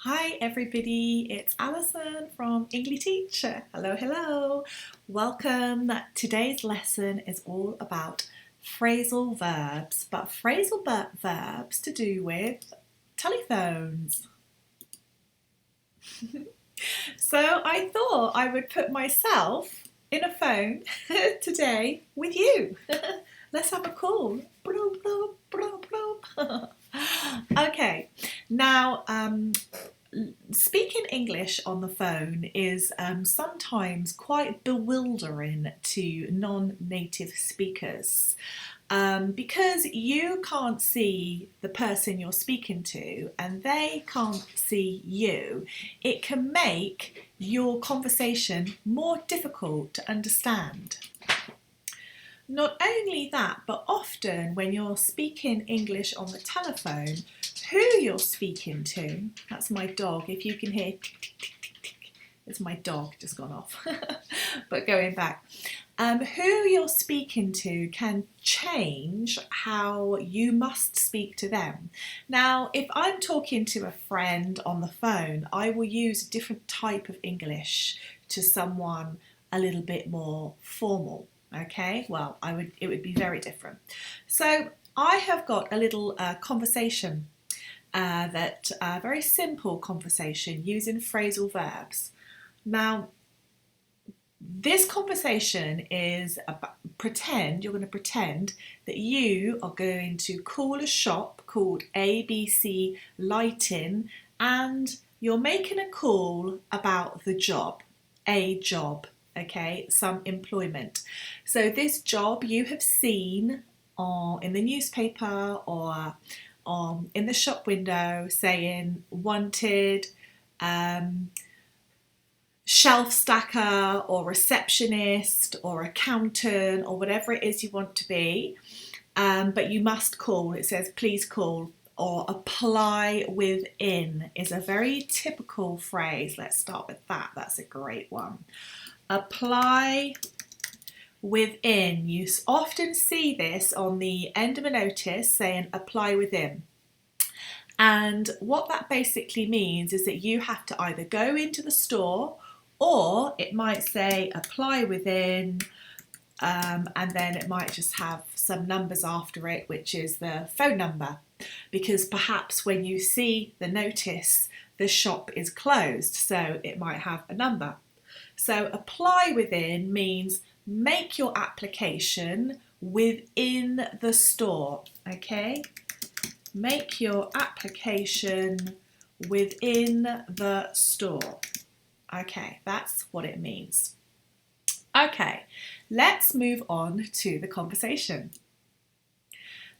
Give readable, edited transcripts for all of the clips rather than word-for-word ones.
Hi everybody, it's Alison from Engli-teach. Hello. Welcome. Today's lesson is all about phrasal verbs, but phrasal verbs to do with telephones. So I thought I would put myself in a phone today with you. Let's have a call. Bloop, bloop, bloop, bloop. Okay, now speaking English on the phone is sometimes quite bewildering to non-native speakers because you can't see the person you're speaking to and they can't see you. It can make your conversation more difficult to understand. Not only that, but often when you're speaking English on the telephone, who you're speaking to, that's my dog, if you can hear tick, tick, tick, tick, tick, it's my dog just gone off, but going back, who you're speaking to can change how you must speak to them. Now, if I'm talking to a friend on the phone, I will use a different type of English to someone a little bit more formal. Okay, well, it would be very different. So I have got a little conversation very simple conversation using phrasal verbs. Now, this conversation is about you're going to pretend that you are going to call a shop called ABC Lighting and you're making a call about the job, a job. Okay, some employment. So this job you have seen in the newspaper or in the shop window saying wanted shelf stacker or receptionist or accountant or whatever it is you want to be, but you must call. It says please call, or apply within is a very typical phrase. Let's start with that. That's a great one. Apply within. You often see this on the end of a notice saying apply within. And what that basically means is that you have to either go into the store or it might say apply within and then it might just have some numbers after it, which is the phone number, because perhaps when you see the notice the shop is closed, so it might have a number. So apply within means make your application within the store, okay? Make your application within the store. Okay, that's what it means. Okay, let's move on to the conversation.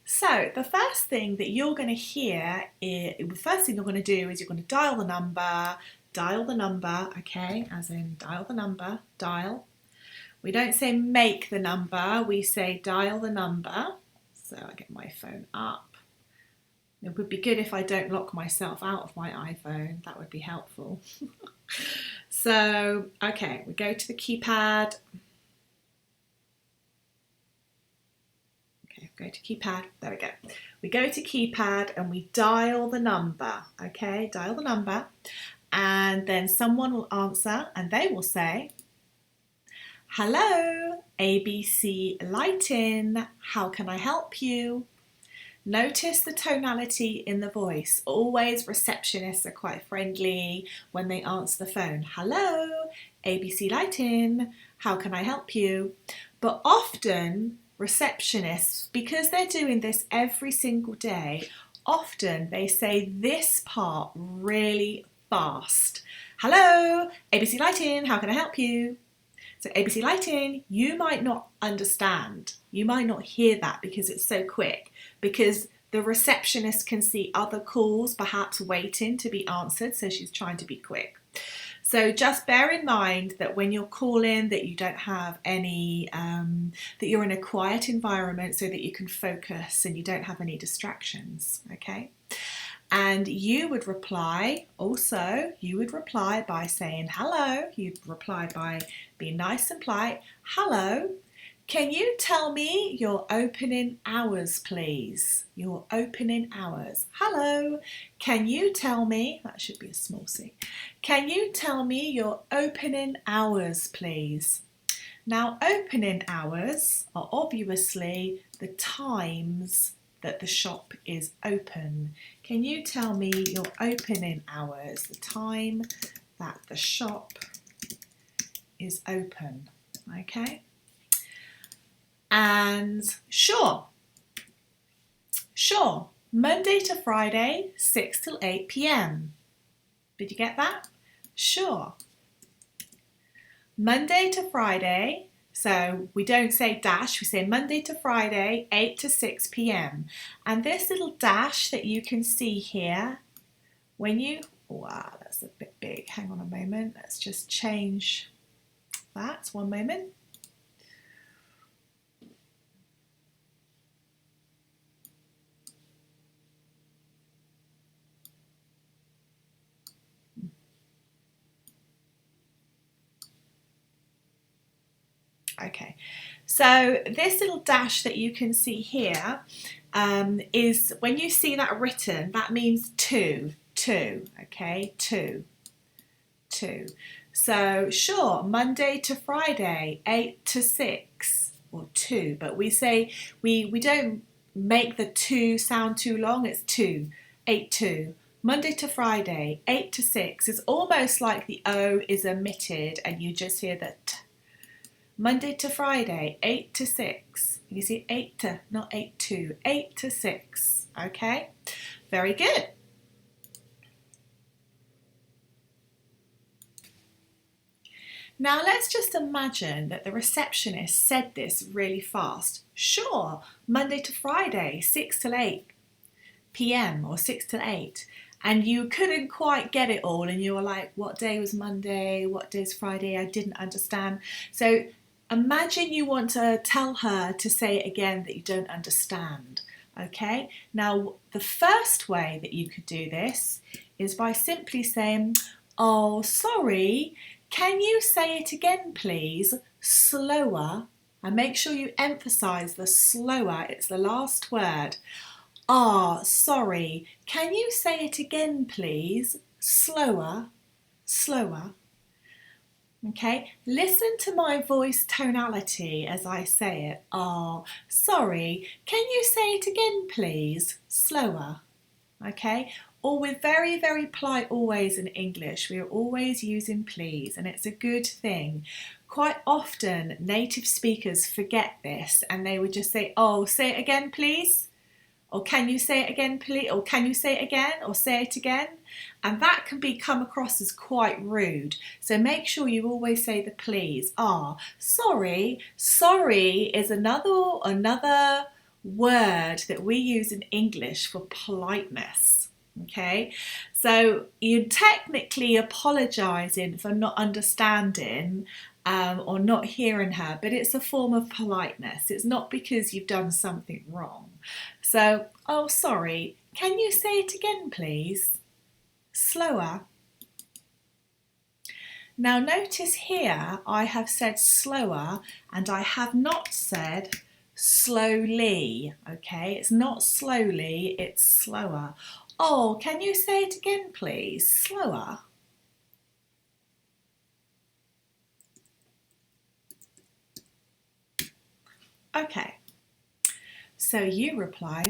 So the first thing that you're going to hear, the first thing you're going to do is you're going to dial the number, okay, as in dial the number, dial. We don't say make the number, we say dial the number. So I get my phone up. It would be good if I don't lock myself out of my iPhone, that would be helpful. So, okay, we go to the keypad. Okay, go to keypad, there we go. We go to keypad and we dial the number, okay, dial the number. And then someone will answer and they will say, hello, ABC Lighting, how can I help you? Notice the tonality in the voice. Always receptionists are quite friendly when they answer the phone. Hello, ABC Lighting, how can I help you? But often receptionists, because they're doing this every single day, often they say this part really fast. Hello, ABC Lighting, how can I help you? So ABC Lighting, you might not understand. You might not hear that because it's so quick, because the receptionist can see other calls perhaps waiting to be answered, so she's trying to be quick. So just bear in mind that when you're calling that you don't have any, that you're in a quiet environment so that you can focus and you don't have any distractions, okay? And you would reply by saying hello. You'd reply by being nice and polite. Hello, Can you tell me your opening hours, please? Your opening hours. Hello. Can you tell me, that should be a small c. Can you tell me your opening hours, please? Now, opening hours are obviously the times that the shop is open. Can you tell me your opening hours, the time that the shop is open? Okay. And sure, Monday to Friday, 6 till 8 p.m. Did you get that? Sure. Monday to Friday, so we don't say dash, we say Monday to Friday, 8 to 6 p.m. And this little dash that you can see here, when you, wow, that's a bit big. Hang on a moment, let's just change that, one moment. Okay, so this little dash that you can see here is, when you see that written, that means two, okay, two. So sure, Monday to Friday, 8 to 6, or 2, but we say, we don't make the 2 sound too long, it's 2, 8, 2. Monday to Friday, 8 to 6. It's almost like the O is omitted and you just hear the T. Monday to Friday, 8 to 6. You see 8 to, not 8 to, 8 to 6. Okay, very good. Now let's just imagine that the receptionist said this really fast. Sure, Monday to Friday, 6 till 8 p.m. or 6 till 8. And you couldn't quite get it all and you were like, what day was Monday? What day is Friday? I didn't understand. So imagine you want to tell her to say it again that you don't understand, okay? Now, the first way that you could do this is by simply saying, oh, sorry, can you say it again, please? Slower, and make sure you emphasize the slower, it's the last word. Ah, sorry, can you say it again, please? Slower. Okay, listen to my voice tonality as I say it. Ah, sorry, can you say it again, please? Slower. Okay, or we're very, very polite always in English. We are always using please, and it's a good thing. Quite often, native speakers forget this and they would just say, oh, say it again, please. Or can you say it again, please? Or can you say it again? Or say it again? And that can come across as quite rude. So make sure you always say the please. Ah, sorry. Sorry is another word that we use in English for politeness. Okay, so you're technically apologising for not understanding or not hearing her, but it's a form of politeness. It's not because you've done something wrong. So, oh, sorry, can you say it again, please? Slower. Now notice here I have said slower and I have not said slowly, okay? It's not slowly, it's slower. Oh, can you say it again, please? Slower. Okay, so you reply,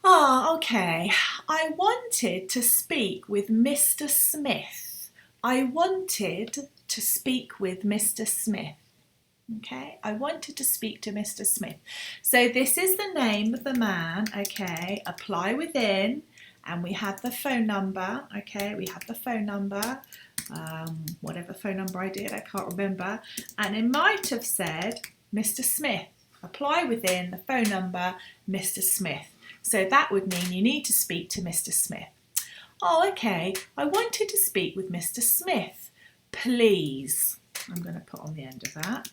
okay, I wanted to speak with Mr. Smith. I wanted to speak with Mr. Smith. Okay, I wanted to speak to Mr. Smith. So this is the name of the man, okay, apply within, and we have the phone number, okay, we have the phone number, whatever phone number I did, I can't remember, and it might have said Mr. Smith. Apply within the phone number, Mr. Smith. So that would mean you need to speak to Mr. Smith. Oh, okay, I wanted to speak with Mr. Smith. Please. I'm going to put on the end of that.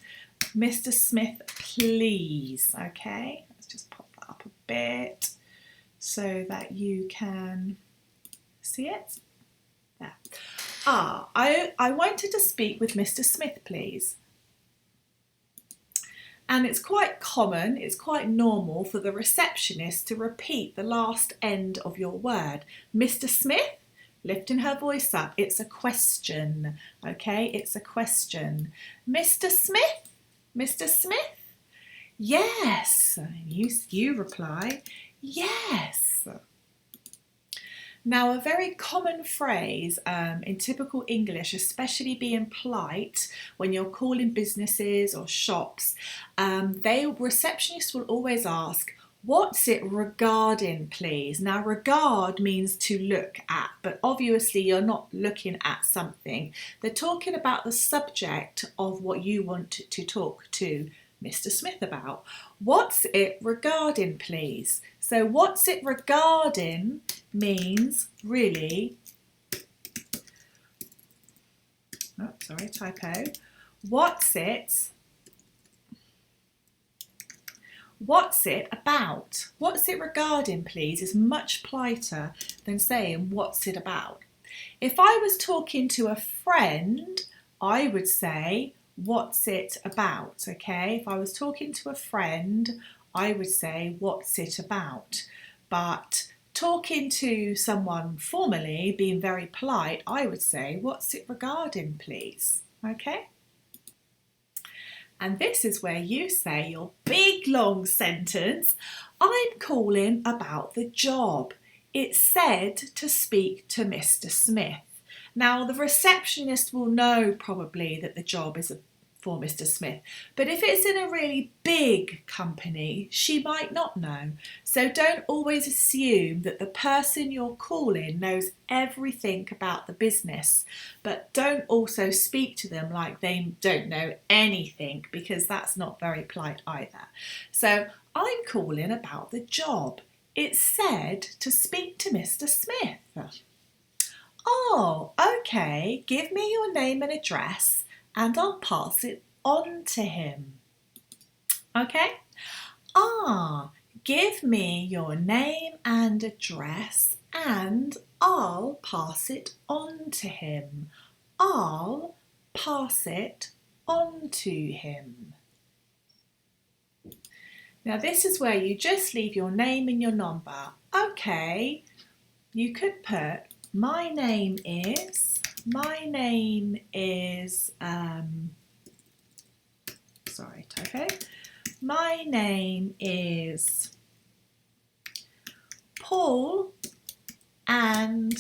Mr. Smith, please. Okay, let's just pop that up a bit so that you can see it. There. I wanted to speak with Mr. Smith, please. And it's quite common, it's quite normal for the receptionist to repeat the last end of your word. Mr. Smith, lifting her voice up, it's a question, okay? It's a question. Mr. Smith? Mr. Smith? Yes. You reply, yes. Now, a very common phrase in typical English, especially being polite when you're calling businesses or shops, receptionists will always ask, what's it regarding, please? Now, regard means to look at, but obviously you're not looking at something. They're talking about the subject of what you want to talk to Mr. Smith about. What's it regarding, please? So what's it regarding means really, oh, sorry, typo. What's it about? What's it regarding, please, is much politer than saying what's it about. If I was talking to a friend, I would say, what's it about, okay? If I was talking to a friend, I would say, what's it about? But talking to someone formally, being very polite, I would say, what's it regarding, please? Okay? And this is where you say your big long sentence, I'm calling about the job. It's said to speak to Mr. Smith. Now, the receptionist will know probably that the job is for Mr. Smith, but if it's in a really big company, she might not know. So don't always assume that the person you're calling knows everything about the business, but don't also speak to them like they don't know anything, because that's not very polite either. So I'm calling about the job. It's said to speak to Mr. Smith. Oh, okay, give me your name and address and I'll pass it on to him. Okay? Give me your name and address and I'll pass it on to him. I'll pass it on to him. Now this is where you just leave your name and your number. Okay, you could put my name is, sorry, typo. My name is Paul and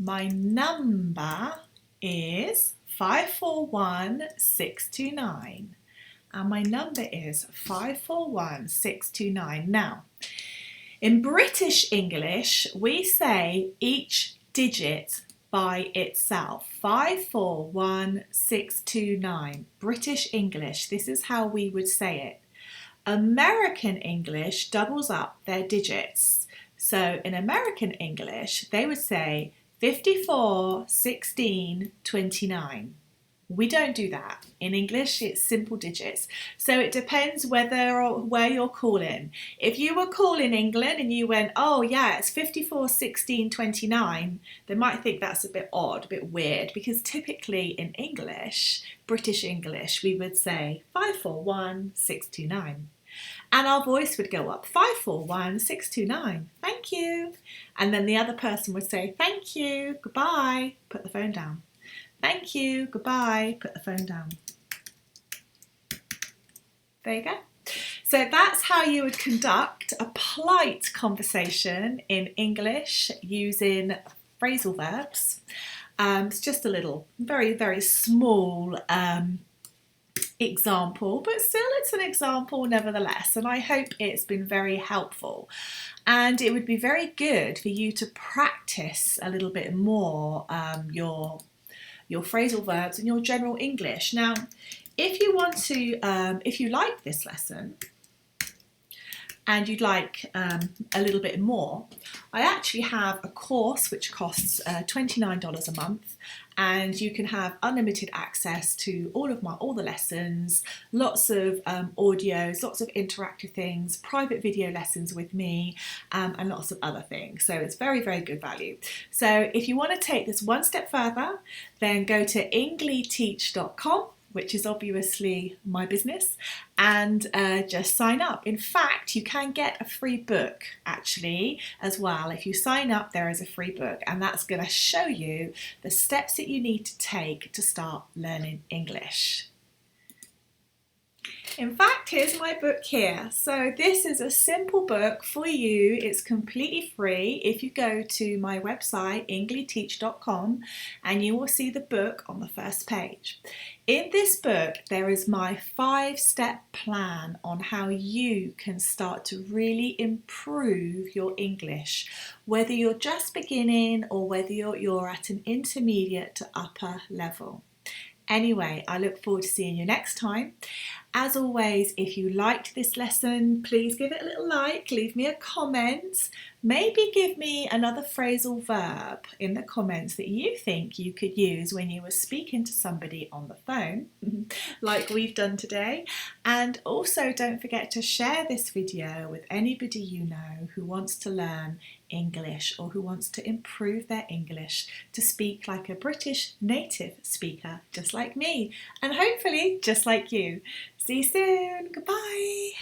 my number is 541629. And my number is 541629. Now, in British English, we say each digit by itself. 541629. British English, this is how we would say it. American English doubles up their digits. So in American English, they would say 541629. We don't do that. In English, it's simple digits. So it depends whether or where you're calling. If you were calling England and you went, oh yeah, it's 541629, they might think that's a bit odd, a bit weird, because typically in English, British English, we would say 541629. And our voice would go up, 541629, thank you. And then the other person would say, thank you, goodbye, put the phone down. Thank you, goodbye, put the phone down. There you go. So that's how you would conduct a polite conversation in English using phrasal verbs. It's just a little, very, very small example, but still it's an example nevertheless, and I hope it's been very helpful. And it would be very good for you to practice a little bit more your phrasal verbs and your general English. Now, if you want to, if you like this lesson and you'd like a little bit more, I actually have a course which costs $29 a month, and you can have unlimited access to all the lessons, lots of audios, lots of interactive things, private video lessons with me, and lots of other things. So it's very, very good value. So if you want to take this one step further, then go to Engli-teach.com which is obviously my business, and just sign up. In fact, you can get a free book actually as well. If you sign up, there is a free book, and that's going to show you the steps that you need to take to start learning English. In fact, here's my book here. So this is a simple book for you. It's completely free. If you go to my website, Engli-teach.com, and you will see the book on the first page. In this book, there is my 5-step plan on how you can start to really improve your English, whether you're just beginning or whether you're at an intermediate to upper level. Anyway, I look forward to seeing you next time. As always, if you liked this lesson, please give it a little like, leave me a comment, maybe give me another phrasal verb in the comments that you think you could use when you were speaking to somebody on the phone, like we've done today. And also don't forget to share this video with anybody you know who wants to learn English or who wants to improve their English to speak like a British native speaker, just like me, and hopefully just like you. See you soon. Goodbye.